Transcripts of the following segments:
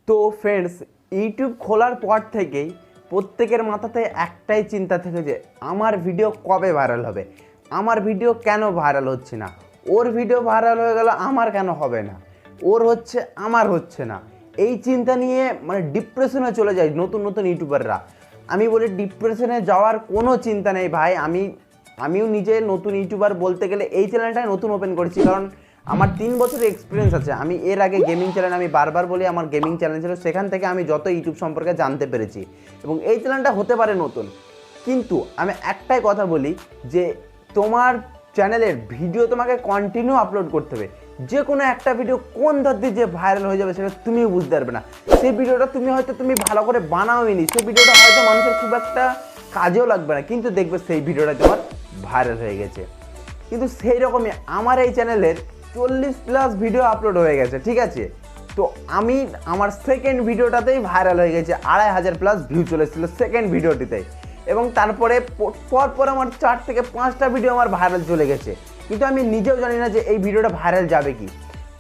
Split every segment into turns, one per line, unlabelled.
তো friends, YouTube খোলার পর থেকেই প্রত্যেকের মাথাতে একটাই চিন্তা থেকে যে আমার ভিডিও কবে ভাইরাল হবে, আমার ভিডিও কেন ভাইরাল হচ্ছে না, ওর ভিডিও ভাইরাল হয়ে গেল আমার কেন হবে না, ওর হচ্ছে আমার হচ্ছে না। এই চিন্তা নিয়ে মানে ডিপ্রেশনে চলে যায় নতুন নতুন ইউটিউবাররা। আমি বলি ডিপ্রেশনে যাওয়ার কোনো চিন্তা নেই ভাই। আমিও নিজে নতুন ইউটিউবার বলতে গেলে এই চ্যানেলটাই নতুন ওপেন করেছি, কারণ আমার 3 বছরের এক্সপিরিয়েন্স আছে। আমি এর আগে গেমিং চ্যানেল, আমি বারবার বলি আমার গেমিং চ্যানেল ছিল, সেখান থেকে আমি যত ইউটিউব সম্পর্কে জানতে পেরেছি। এবং এই চ্যানেলটা হতে পারে নতুন, কিন্তু আমি একটাই কথা বলি যে তোমার চ্যানেলের ভিডিও তোমাকে কন্টিনিউ আপলোড করতে হবে। যে কোনো একটা ভিডিও কোন ধার দিয়ে যে ভাইরাল হয়ে যাবে সেটা তুমিও বুঝতে পারবে না। সেই ভিডিওটা তুমি ভালো করে বানাওনি, সেই ভিডিওটা হয়তো মানুষের খুব একটা কাজেও লাগবে না, কিন্তু দেখবে সেই ভিডিওটা তোমার ভাইরাল হয়ে গেছে। কিন্তু সেই রকমই আমার এই চ্যানেলের 40+ ভিডিও আপলোড হয়ে গেছে, ঠিক আছে। তো আমি আমার সেকেন্ড ভিডিওটাতেই ভাইরাল হয়ে গেছে, 2500+ ভিউ চলে এসেছিলো সেকেন্ড ভিডিওটিতেই। এবং তারপরে পরপর আমার 4 থেকে 5টা ভিডিও আমার ভাইরাল চলে গেছে, কিন্তু আমি নিজেও জানি না যে এই ভিডিওটা ভাইরাল যাবে কি।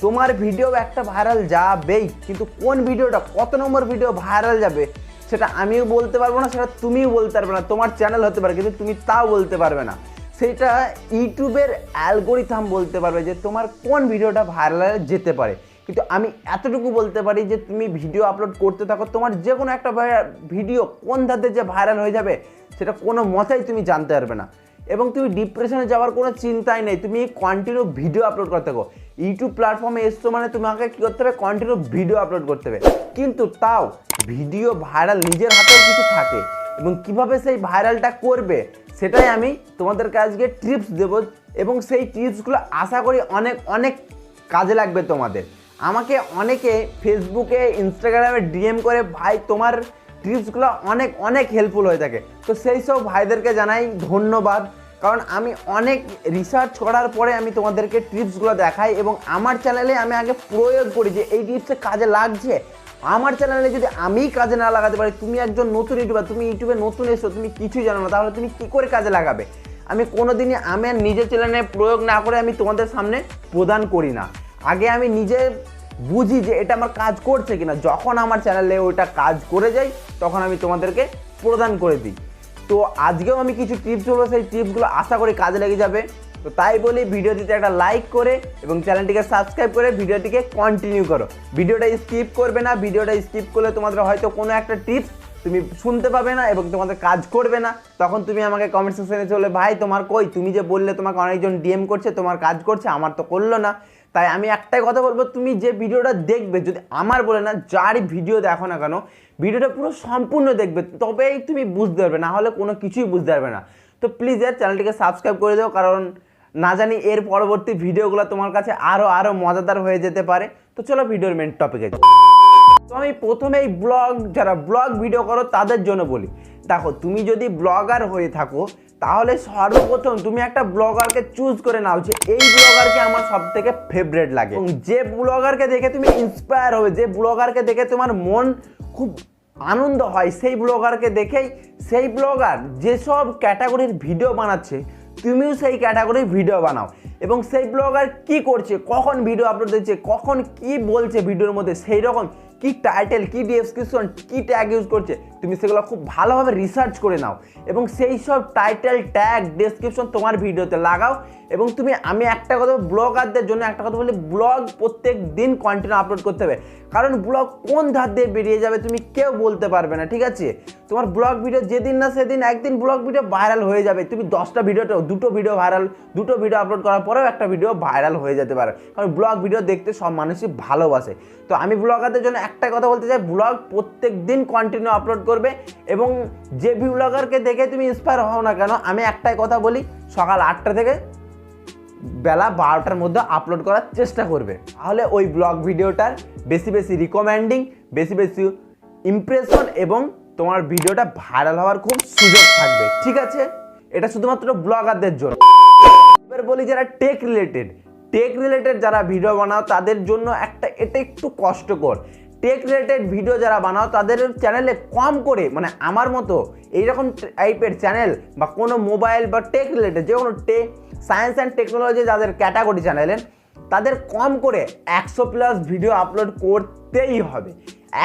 তোমার ভিডিও একটা ভাইরাল যাবেই, কিন্তু কোন ভিডিওটা কত নম্বর ভিডিও ভাইরাল যাবে সেটা আমিও বলতে পারবো না, সেটা তুমিও বলতে পারবে না। তোমার চ্যানেল হতে পারে কিন্তু তুমি তাও বলতে পারবে না। সেইটা ইউটিউবের অ্যালগোরিথম বলতে পারবে যে তোমার কোন ভিডিওটা ভাইরাল যেতে পারে। কিন্তু আমি এতটুকু বলতে পারি যে তুমি ভিডিও আপলোড করতে থাকো, তোমার যে কোনো একটা ভিডিও কোন ধাতে যে ভাইরাল হয়ে যাবে সেটা কোনো মতেই তুমি জানতে পারবে না। এবং তুমি ডিপ্রেশনে যাওয়ার কোনো চিন্তাই নেই, তুমি কন্টিনিউ ভিডিও আপলোড করতে থাকো। ইউটিউব প্ল্যাটফর্মে এসছো মানে তোমাকে কী করতে হবে, কন্টিনিউ ভিডিও আপলোড করতে হবে। কিন্তু তাও ভিডিও ভাইরাল নিজের হাতেও কিছু থাকে, এবং কিভাবে সেই ভাইরালটা করবে সেটাই আমি তোমাদেরকে আজকে টিপস দেবো। এবং সেই টিপসগুলো আশা করি অনেক অনেক কাজে লাগবে তোমাদের। আমাকে অনেকে ফেসবুকে, ইনস্টাগ্রামে ডিএম করে, ভাই তোমার টিপসগুলো অনেক অনেক হেল্পফুল হয়ে থাকে। তো সেই সব ভাইদেরকে জানাই ধন্যবাদ, কারণ আমি অনেক রিসার্চ করার পরে আমি তোমাদেরকে টিপসগুলো দেখাই, এবং আমার চ্যানেলে আমি আগে প্রয়োগ করি যে এই টিপসে কাজে লাগছে। আমার চ্যানেলে যদি আমি কাজে না লাগাতে পারি, তুমি একজন নতুন ইউটিউবার, তুমি ইউটিউবে নতুন এসো, তুমি কিছুই জানো না, তাহলে তুমি কী করে কাজে লাগাবে? আমি কোনোদিনই আমার নিজের চ্যানেলে প্রয়োগ না করে আমি তোমাদের সামনে প্রদান করি না। আগে আমি নিজে বুঝি যে এটা আমার কাজ করছে কিনা, যখন আমার চ্যানেলে ওইটা কাজ করে যায় তখন আমি তোমাদেরকে প্রদান করে দিই। তো আজকেও আমি কিছু টিপস বলবো, সেই টিপসগুলো আশা করি কাজে লেগে যাবে। তো তাই বলি ভিডিওটিতে একটা লাইক করে এবং চ্যানেলটিকে সাবস্ক্রাইব করে ভিডিওটিকে কন্টিনিউ করো। ভিডিওটা স্কিপ করবে না, ভিডিওটা স্কিপ করলে তোমাদের হয়তো কোনো একটা টিপস তুমি শুনতে পাবে না এবং তোমাদের কাজ করবে না। তখন তুমি আমাকে কমেন্ট সেকশনে চলে, ভাই তোমার কই, তুমি যে বললে তোমাকে অনেকজন ডিএম করছে, তোমার কাজ করছে, আমার তো করলো না। তাই আমি একটাই কথা বলবো, তুমি যে ভিডিওটা দেখবে, যদি আমার বলে না যারই ভিডিও দেখো না কেন, ভিডিওটা পুরো সম্পূর্ণ দেখবে, তবেই তুমি বুঝতে পারবে, না হলে কোনো কিছুই বুঝতে পারবে না। তো প্লিজ চ্যানেলটিকে সাবস্ক্রাইব করে দাও, কারণ না জানি এর পরবর্তী ভিডিওগুলো তোমার কাছে আরও মজাদার হয়ে যেতে পারে। তো চলো ভিডিওর মেন টপিকে যাই। তো আমি প্রথমেই যারা ব্লগ ভিডিও করো তাদের জন্য বলি, দেখো তুমি যদি ব্লগার হয়ে থাকো তাহলে সর্বপ্রথম তুমি একটা ব্লগারকে চুজ করে নাও যে এই ব্লগারকে আমার সব থেকে ফেভারিট লাগে, এবং যে ব্লগারকে দেখে তুমি ইন্সপায়ার হবে, যে ব্লগারকে দেখে তোমার মন খুব আনন্দ হয়, সেই ব্লগারকে দেখেই সেই ব্লগার যেসব ক্যাটাগরির ভিডিও বানাচ্ছে তুমিও সেই ক্যাটাগরির ভিডিও বানাও। এবং সেই ব্লগার কি করছে, কখন ভিডিও আপলোড দিচ্ছে, কখন কি বলছে ভিডিওর মধ্যে, সেই রকম কি টাইটেল, কি ডেসক্রিপশন, কি ট্যাগ ইউজ করছে, তুমি সেগুলো খুব ভালোভাবে রিসার্চ করে নাও এবং সেই সব টাইটেল, ট্যাগ, ডেসক্রিপশন তোমার ভিডিওতে লাগাও। এবং আমি একটা কথা ব্লগারদের জন্য একটা কথা বলি, ব্লগ প্রত্যেক দিন কন্টিনিউ আপলোড করতে হবে, কারণ ব্লগ কোন ধার দিয়ে বেরিয়ে যাবে তুমি কেউ বলতে পারবে না, ঠিক আছে। তোমার ব্লগ ভিডিও যেদিন না সেদিন একদিন ব্লগ ভিডিও ভাইরাল হয়ে যাবে। তুমি 10টা ভিডিওতেও 2টো ভিডিও ভাইরাল, 2টো ভিডিও আপলোড করার পরেও একটা ভিডিও ভাইরাল হয়ে যেতে পারে, কারণ ব্লগ ভিডিও দেখতে সব মানুষই ভালোবাসে। তো আমি ব্লগারদের জন্য একটা কথা বলতে চাই, ব্লগ প্রত্যেক দিন কন্টিনিউ আপলোড করবে। এবং যে ব্লগারকে দেখে তুমি ইন্সপায়ার হও না কেন, আমি একটাই কথা বলি, সকাল 8টা থেকে বেলা 12টার মধ্যে আপলোড করার চেষ্টা করবে, তাহলে ওই ব্লগ ভিডিওটার বেশি বেশি রিকমেন্ডিং, বেশি বেশি ইমপ্রেশন এবং তোমার ভিডিওটা ভাইরাল হওয়ার খুব সুযোগ থাকবে, ঠিক আছে। এটা শুধুমাত্র ব্লগারদের জন্য। এবার বলি যারা টেক রিলেটেড যারা ভিডিও বানাও তাদের জন্য এটা একটু কষ্টকর। টেক রিলেটেড ভিডিও যারা বানাও তাদের চ্যানেলে কম করে, মানে আমার মতো এইরকম টাইপের চ্যানেল বা কোনো মোবাইল বা টেক রিলেটেড যে কোনো সায়েন্স অ্যান্ড টেকনোলজি যাদের ক্যাটাগরি চ্যানেলের, তাদের কম করে 100+ ভিডিও আপলোড করতে করতেই হবে।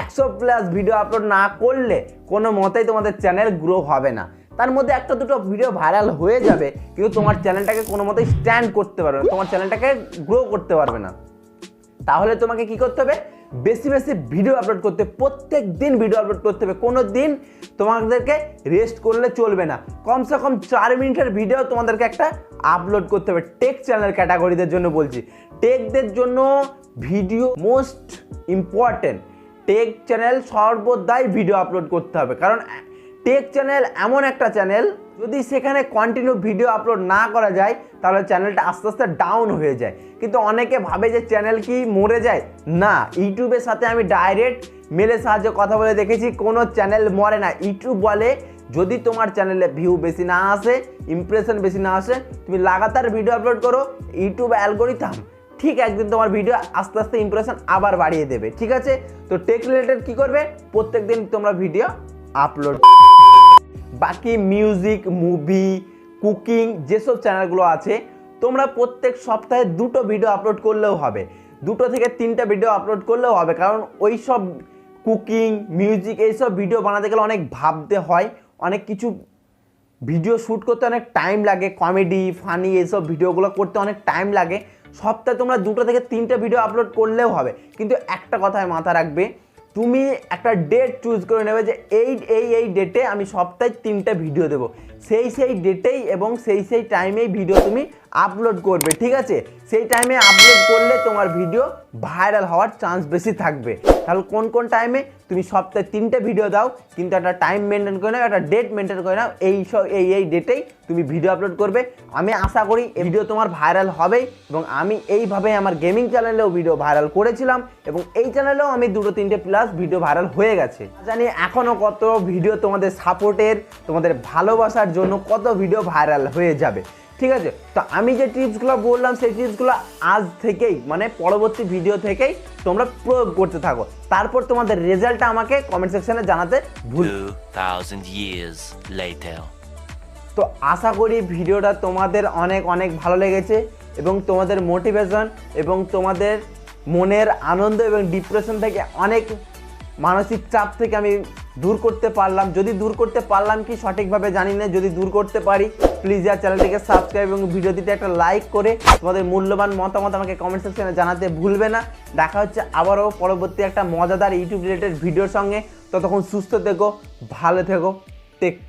100+ ভিডিও আপলোড না করলে কোনো মতেই তোমাদের চ্যানেল গ্রো হবে না। তার মধ্যে একটা দুটো ভিডিও ভাইরাল হয়ে যাবে, কিন্তু তোমার চ্যানেলটাকে কোনো মতেই স্ট্যান্ড করতে পারবে না, তোমার চ্যানেলটাকে গ্রো করতে পারবে না। তাহলে তোমাকে কি করতে হবে? বেশি বেশি ভিডিও আপলোড করতে, প্রত্যেক দিন ভিডিও আপলোড করতে হবে। কোনো দিন তোমাদেরকে রেস্ট করলে চলবে না। কমসে কম 4 মিনিটের ভিডিও তোমাদেরকে একটা আপলোড করতে হবে। টেক চ্যানেল ক্যাটাগরিদের জন্য বলছি, টেকদের জন্য video most important. Take channel সর্বদাই ভিডিও আপলোড করতে হবে, কারণ টেক চ্যানেল এমন একটা চ্যানেল, যদি সেখানে কন্টিনিউ ভিডিও আপলোড না করা যায় তাহলে চ্যানেলটা আস্তে আস্তে ডাউন হয়ে যায়। কিন্তু অনেকে ভাবে যে চ্যানেল কি মরে যায়, না। ইউটিউবের সাথে আমি ডাইরেক্ট মেলের সাহায্যে কথা বলে দেখেছি, কোনো চ্যানেল মরে না। ইউটিউব বলে যদি তোমার চ্যানেলে ভিউ বেশি না আসে, ইমপ্রেশন বেশি না আসে, তুমি লাগাতার ভিডিও আপলোড করো, ইউটিউব অ্যালগরিদম ঠিক একদিন তোমার ভিডিও আস্তে আস্তে ইমপ্রেশন আবার বাড়িয়ে দেবে। ঠিক আছে, তো টেক রিলেটেড কী করবে? প্রত্যেক দিন তোমরা ভিডিও আপলোড। বাকি মিউজিক, মুভি, কুকিং যেসব চ্যানেলগুলো আছে, তোমরা প্রত্যেক সপ্তাহে 2টো ভিডিও আপলোড করলেও হবে, 2 থেকে 3টে ভিডিও আপলোড করলেও হবে। কারণ ওই সব কুকিং, মিউজিক এইসব ভিডিও বানাতে গেলে অনেক ভাবতে হয়, অনেক কিছু ভিডিও শ্যুট করতে অনেক টাইম লাগে, কমেডি, ফানি এইসব ভিডিওগুলো করতে অনেক টাইম লাগে। সপ্তাহে তোমরা 2 থেকে 3টে ভিডিও আপলোড করলেও হবে। কিন্তু একটা কথায় মাথা রাখবে, তুমি একটা ডেট চুজ করে নেবে যে এই ডেটে আমি সপ্তাহে 3টে ভিডিও দেবো, সেই ডেটেই এবং সেই টাইমেই ভিডিও তুমি আপলোড করবে। ঠিক আছে, সেই টাইমে আপলোড করলে তোমার ভিডিও ভাইরাল হওয়ার চান্স বেশি থাকবে। তাহলে কোন টাইমে তুমি সপ্তাহে 3টে ভিডিও দাও, কিন্তু একটা টাইম মেনটেন করে নাও, একটা ডেট মেনটেন করে নাও, এই ডেটেই তুমি ভিডিও আপলোড করবে। আমি আশা করি এই ভিডিও তোমার ভাইরাল হবেই, এবং আমি এইভাবেই আমার গেমিং চ্যানেলেও ভিডিও ভাইরাল করেছিলাম, এবং এই চ্যানেলেও আমি 2-3টে প্লাস ভিডিও ভাইরাল হয়ে গেছে। জানি এখনও কত ভিডিও তোমাদের সাপোর্টের, তোমাদের ভালোবাসার জন্য কত ভিডিও ভাইরাল হয়ে যাবে। ঠিক আছে, তো আমি যে টিপসগুলো বললাম সেই টিপসগুলো আজ থেকেই, মানে পরবর্তী ভিডিও থেকেই তোমরা প্রয়োগ করতে থাকো। তারপর তোমাদের রেজাল্টটা আমাকে কমেন্ট সেকশনে জানাতে ভুল।
2000 years later.
তো আশা করি ভিডিওটা তোমাদের অনেক অনেক ভালো লেগেছে, এবং তোমাদের মোটিভেশন এবং তোমাদের মনের আনন্দ এবং ডিপ্রেশন থেকে, অনেক মানসিক চাপ থেকে আমি দূর করতে পারলাম। যদি দূর করতে পারলাম কি সঠিকভাবে জানি না, যদি দূর করতে পারি প্লিজ চ্যানেলটিকে সাবস্ক্রাইব এবং ভিডিওটিতে একটা লাইক করে তোমাদের মূল্যবান মতামত আমাকে কমেন্ট সেকশনে জানাতে ভুলবে না। দেখা হচ্ছে আবারও পরবর্তী একটা মজাদার ইউটিউব রিলেটেড ভিডিওর সঙ্গে। ততক্ষণ সুস্থ থেকো, ভালো থেকো, টেক কেয়ার।